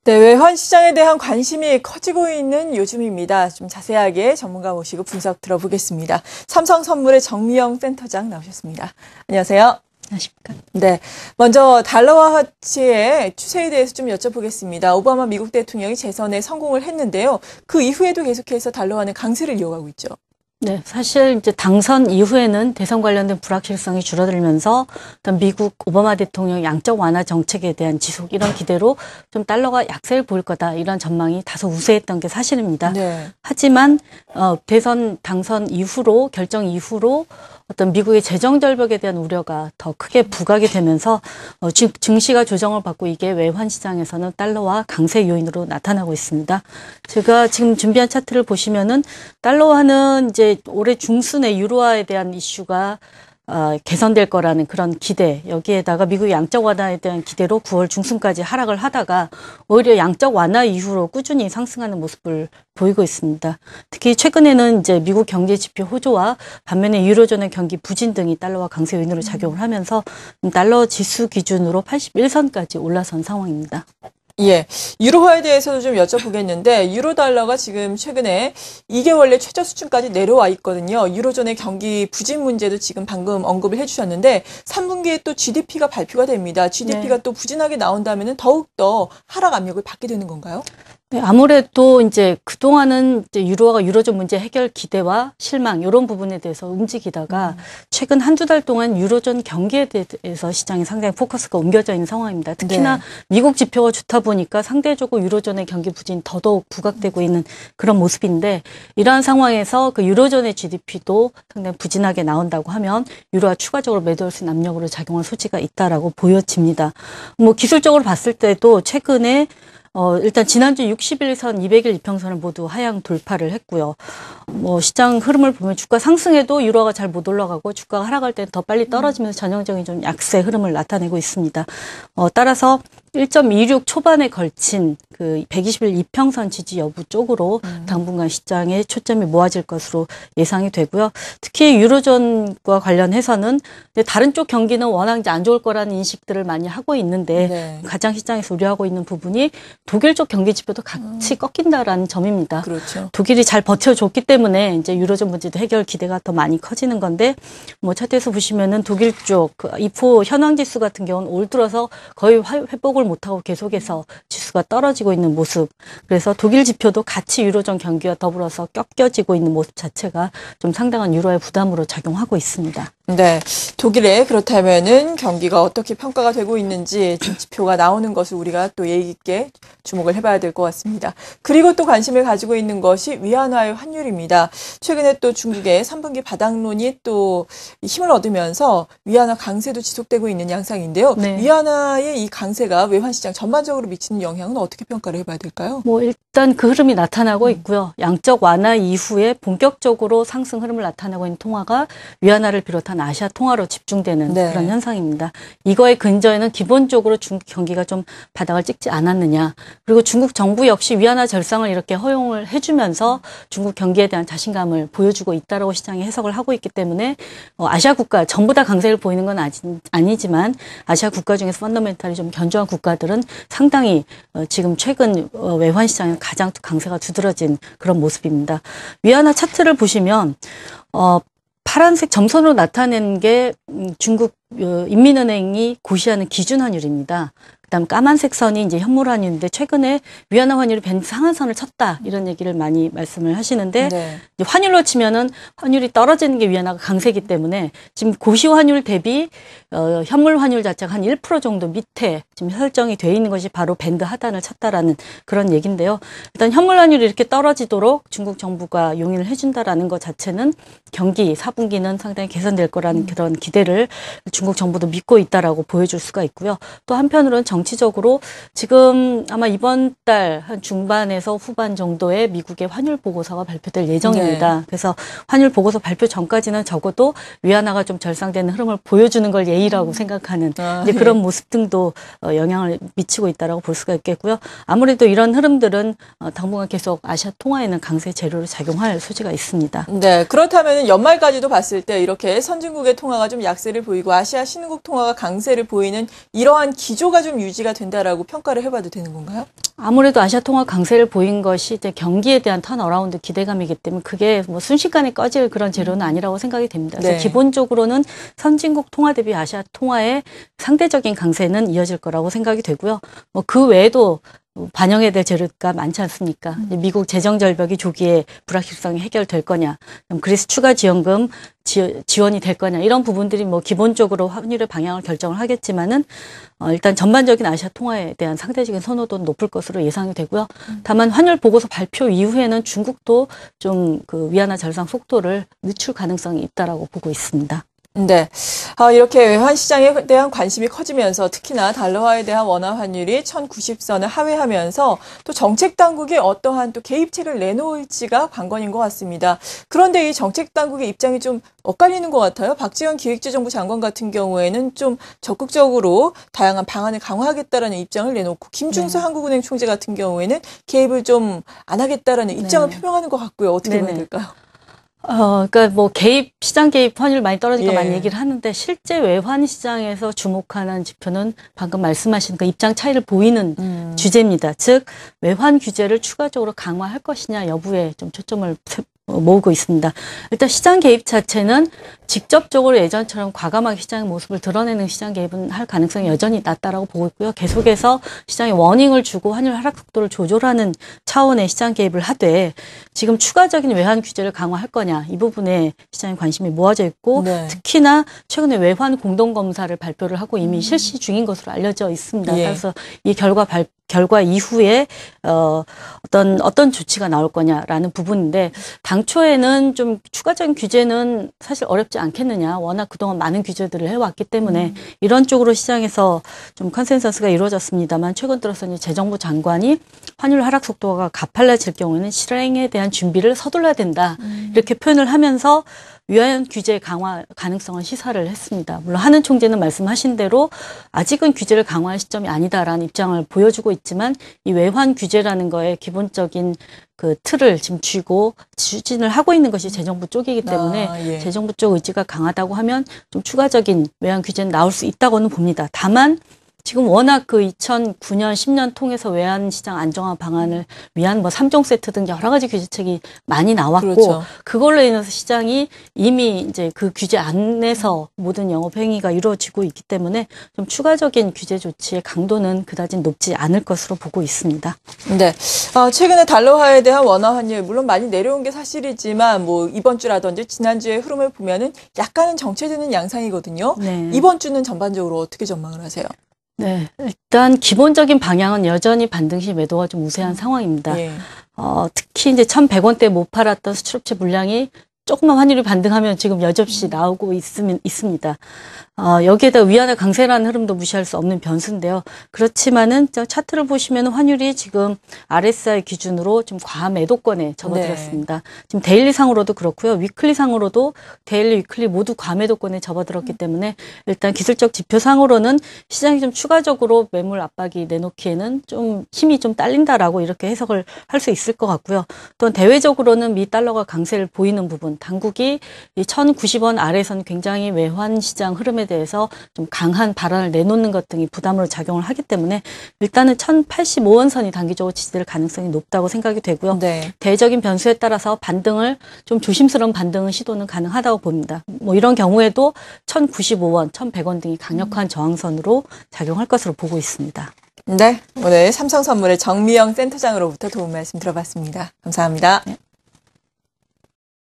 네, 외환 시장에 대한 관심이 커지고 있는 요즘입니다. 좀 자세하게 전문가 모시고 분석 들어보겠습니다. 삼성선물의 정미영 센터장 나오셨습니다. 안녕하세요. 안녕하십니까. 네, 먼저 달러와 화폐의 추세에 대해서 좀 여쭤보겠습니다. 오바마 미국 대통령이 재선에 성공을 했는데요. 그 이후에도 계속해서 달러화는 강세를 이어가고 있죠. 네, 사실 이제 당선 이후에는 대선 관련된 불확실성이 줄어들면서 어떤 미국 오바마 대통령 양적 완화 정책에 대한 지속 이런 기대로 좀 달러가 약세를 보일 거다 이런 전망이 다소 우세했던 게 사실입니다. 네. 하지만 대선 당선 이후로 결정 이후로 어떤 미국의 재정 절벽에 대한 우려가 더 크게 부각이 되면서 증시가 조정을 받고 이게 외환 시장에서는 달러와 강세 요인으로 나타나고 있습니다. 제가 지금 준비한 차트를 보시면은 달러화는 이제 올해 중순에 유로화에 대한 이슈가 개선될 거라는 그런 기대, 여기에다가 미국의 양적 완화에 대한 기대로 9월 중순까지 하락을 하다가 오히려 양적 완화 이후로 꾸준히 상승하는 모습을 보이고 있습니다. 특히 최근에는 이제 미국 경제 지표 호조와 반면에 유로존의 경기 부진 등이 달러와 강세 요인으로 작용을 하면서 달러 지수 기준으로 81선까지 올라선 상황입니다. 예, 유로화에 대해서도 좀 여쭤보겠는데 유로 달러가 지금 최근에 2개월 내 최저 수준까지 내려와 있거든요. 유로존의 경기 부진 문제도 지금 방금 언급을 해주셨는데 3분기에 또 GDP가 발표가 됩니다. GDP가 네. 또 부진하게 나온다면 더욱더 하락 압력을 받게 되는 건가요? 네, 아무래도 이제 그동안은 이제 유로화가 유로존 문제 해결 기대와 실망 이런 부분에 대해서 움직이다가 최근 한두 달 동안 유로존 경기에 대해서 시장이 상당히 포커스가 옮겨져 있는 상황입니다. 특히나 네. 미국 지표가 좋다 보니까 상대적으로 유로존의 경기 부진이 더더욱 부각되고 있는 그런 모습인데 이러한 상황에서 그 유로존의 GDP도 상당히 부진하게 나온다고 하면 유로화 추가적으로 매도할 수 있는 압력으로 작용할 소지가 있다라고 보여집니다. 뭐 기술적으로 봤을 때도 최근에 일단 지난주 60일선, 200일 이평선을 모두 하향 돌파를 했고요. 뭐 시장 흐름을 보면 주가 상승해도 유로화가 잘 못 올라가고 주가가 하락할 때는 더 빨리 떨어지면서 전형적인 좀 약세 흐름을 나타내고 있습니다. 따라서 1.26 초반에 걸친 그 120일 이평선 지지 여부 쪽으로 당분간 시장에 초점이 모아질 것으로 예상이 되고요. 특히 유로존과 관련해서는 다른 쪽 경기는 워낙 이제 안 좋을 거라는 인식들을 많이 하고 있는데 네. 가장 시장에서 우려하고 있는 부분이 독일 쪽 경기 지표도 같이 꺾인다라는 점입니다. 그렇죠. 독일이 잘 버텨줬기 때문에 이제 유로존 문제도 해결 기대가 더 많이 커지는 건데 뭐 차트에서 보시면은 독일 쪽 그 이포 현황 지수 같은 경우는 올 들어서 거의 회복을 못하고 계속해서 지수가 떨어지고 있는 모습. 그래서 독일 지표도 같이 유로존 경기와 더불어서 꺾여지고 있는 모습 자체가 좀 상당한 유로의 부담으로 작용하고 있습니다. 네, 독일에 그렇다면은 경기가 어떻게 평가가 되고 있는지 지표가 나오는 것을 우리가 또 예의 있게 주목을 해봐야 될 것 같습니다. 그리고 또 관심을 가지고 있는 것이 위안화의 환율입니다. 최근에 또 중국의 3분기 바닥론이 또 힘을 얻으면서 위안화 강세도 지속되고 있는 양상인데요. 네. 위안화의 이 강세가 외환시장 전반적으로 미치는 영향은 어떻게 평가를 해봐야 될까요? 뭐 일단 그 흐름이 나타나고 있고요. 양적 완화 이후에 본격적으로 상승 흐름을 나타내고 있는 통화가 위안화를 비롯한 아시아 통화로 집중되는 네. 그런 현상입니다. 이거의 근저에는 기본적으로 중국 경기가 좀 바닥을 찍지 않았느냐. 그리고 중국 정부 역시 위안화 절상을 이렇게 허용을 해주면서 중국 경기에 대한 자신감을 보여주고 있다라고 시장이 해석을 하고 있기 때문에 아시아 국가 전부 다 강세를 보이는 건 아니지만 아시아 국가 중에서 펀더멘탈이 좀 견조한 국가들은 상당히 지금 최근 외환 시장에 가장 강세가 두드러진 그런 모습입니다. 위안화 차트를 보시면 파란색 점선으로 나타낸 게 중국 인민은행이 고시하는 기준 환율입니다. 그다음 까만색 선이 이제 현물 환율인데 최근에 위안화 환율이 밴드 상한선을 쳤다 이런 얘기를 많이 말씀을 하시는데 네. 이제 환율로 치면은 환율이 떨어지는 게 위안화가 강세이기 때문에 지금 고시 환율 대비 현물 환율 자체가 한 1% 정도 밑에 지금 설정이 돼 있는 것이 바로 밴드 하단을 쳤다라는 그런 얘기인데요. 일단 현물 환율이 이렇게 떨어지도록 중국 정부가 용인을 해준다라는 것 자체는 경기 4분기는 상당히 개선될 거라는 그런 기대를 중국 정부도 믿고 있다라고 보여줄 수가 있고요. 또 한편으로는 정치적으로 지금 아마 이번 달 한 중반에서 후반 정도에 미국의 환율 보고서가 발표될 예정입니다. 네. 그래서 환율 보고서 발표 전까지는 적어도 위안화가 좀 절상되는 흐름을 보여주는 걸 예의라고 생각하는 이제 그런 모습 등도 영향을 미치고 있다라고 볼 수가 있겠고요. 아무래도 이런 흐름들은 당분간 계속 아시아 통화에는 강세 재료로 작용할 소지가 있습니다. 네, 그렇다면 연말까지도 봤을 때 이렇게 선진국의 통화가 좀 약세를 보이고 아시아 신흥국 통화가 강세를 보이는 이러한 기조가 좀 유지가 된다라고 평가를 해봐도 되는 건가요? 아무래도 아시아 통화 강세를 보인 것이 이제 경기에 대한 턴어라운드 기대감이기 때문에 그게 뭐 순식간에 꺼질 그런 재료는 아니라고 생각이 됩니다. 그래서 네. 기본적으로는 선진국 통화 대비 아시아 통화의 상대적인 강세는 이어질 거라고 생각이 되고요. 뭐 그 외에도 반영해야 될 재료가 많지 않습니까? 미국 재정 절벽이 조기에 불확실성이 해결될 거냐, 그리스 추가 지원금 지원이 될 거냐, 이런 부분들이 뭐 기본적으로 환율의 방향을 결정을 하겠지만은 일단 전반적인 아시아 통화에 대한 상대적인 선호도는 높을 것으로 예상이 되고요. 다만 환율 보고서 발표 이후에는 중국도 좀 그 위안화 절상 속도를 늦출 가능성이 있다라고 보고 있습니다. 네. 이렇게 외환 시장에 대한 관심이 커지면서 특히나 달러화에 대한 원화 환율이 1090선을 하회하면서 또 정책 당국이 어떠한 또 개입책을 내놓을지가 관건인 것 같습니다. 그런데 이 정책 당국의 입장이 좀 엇갈리는 것 같아요. 박지원 기획재정부 장관 같은 경우에는 좀 적극적으로 다양한 방안을 강화하겠다라는 입장을 내놓고 김중수 한국은행 총재 같은 경우에는 개입을 좀 안 하겠다라는 입장을 표명하는 것 같고요. 어떻게 봐야 될까요? 그러니까 뭐 시장 개입 환율 많이 떨어지니까 예. 많이 얘기를 하는데 실제 외환 시장에서 주목하는 지표는 방금 말씀하신 그 입장 차이를 보이는 주제입니다. 즉 외환 규제를 추가적으로 강화할 것이냐 여부에 좀 초점을 모으고 있습니다. 일단 시장 개입 자체는 직접적으로 예전처럼 과감하게 시장의 모습을 드러내는 시장 개입은 할 가능성이 여전히 낮다라고 보고 있고요. 계속해서 시장에 워닝을 주고 환율 하락 속도를 조절하는 차원의 시장 개입을 하되 지금 추가적인 외환 규제를 강화할 거냐 이 부분에 시장의 관심이 모아져 있고 네. 특히나 최근에 외환 공동검사를 발표를 하고 이미 실시 중인 것으로 알려져 있습니다. 예. 그래서 이 결과 이후에 어떤 조치가 나올 거냐라는 부분인데 당초에는 좀 추가적인 규제는 사실 어렵지 않겠느냐. 워낙 그동안 많은 규제들을 해왔기 때문에 이런 쪽으로 시장에서 좀 컨센서스가 이루어졌습니다만 최근 들어서 이제 재정부 장관이 환율 하락 속도가 가팔라질 경우에는 실행에 대한 준비를 서둘러야 된다. 이렇게 표현을 하면서 위안 규제 강화 가능성을 시사를 했습니다. 물론 하는 총재는 말씀하신 대로 아직은 규제를 강화할 시점이 아니다라는 입장을 보여주고 있지만 이 외환 규제라는 거에 기본적인 그 틀을 지금 쥐고 추진을 하고 있는 것이 재정부 쪽이기 때문에 예. 재정부 쪽 의지가 강하다고 하면 좀 추가적인 외환 규제는 나올 수 있다고는 봅니다. 다만 지금 워낙 그 2009년, 10년 통해서 외환 시장 안정화 방안을 위한 뭐 3종 세트 등 여러 가지 규제책이 많이 나왔고 그렇죠. 그걸로 인해서 시장이 이미 이제 그 규제 안에서 모든 영업 행위가 이루어지고 있기 때문에 좀 추가적인 규제 조치의 강도는 그다지 높지 않을 것으로 보고 있습니다. 네. 최근에 달러화에 대한 원화 환율 물론 많이 내려온 게 사실이지만 뭐 이번 주라든지 지난주의 흐름을 보면은 약간은 정체되는 양상이거든요. 네. 이번 주는 전반적으로 어떻게 전망을 하세요? 네, 일단 기본적인 방향은 여전히 반등시 매도가 좀 우세한 상황입니다. 예. 특히 이제 1,100원대 못 팔았던 수출업체 물량이 조금만 환율이 반등하면 지금 여접시 나오고 있습니다. 여기에다 위안화 강세라는 흐름도 무시할 수 없는 변수인데요. 그렇지만은 차트를 보시면 환율이 지금 RSI 기준으로 좀 과매도권에 접어들었습니다. 네. 지금 데일리상으로도 그렇고요. 위클리상으로도 데일리, 위클리 모두 과매도권에 접어들었기 때문에 일단 기술적 지표상으로는 시장이 좀 추가적으로 매물 압박이 내놓기에는 좀 힘이 좀 딸린다라고 이렇게 해석을 할 수 있을 것 같고요. 또한 대외적으로는 미 달러가 강세를 보이는 부분, 당국이 이 1,090원 아래선 굉장히 외환 시장 흐름에 대해서 좀 강한 발언을 내놓는 것 등이 부담으로 작용을 하기 때문에 일단은 1,085원 선이 단기적으로 지지될 가능성이 높다고 생각이 되고요. 네. 대외적인 변수에 따라서 반등을 좀 조심스러운 반등의 시도는 가능하다고 봅니다. 뭐 이런 경우에도 1,095원, 1,100원 등이 강력한 저항선으로 작용할 것으로 보고 있습니다. 네. 오늘 삼성선물의 정미영 센터장으로부터 도움 말씀 들어봤습니다. 감사합니다. 네.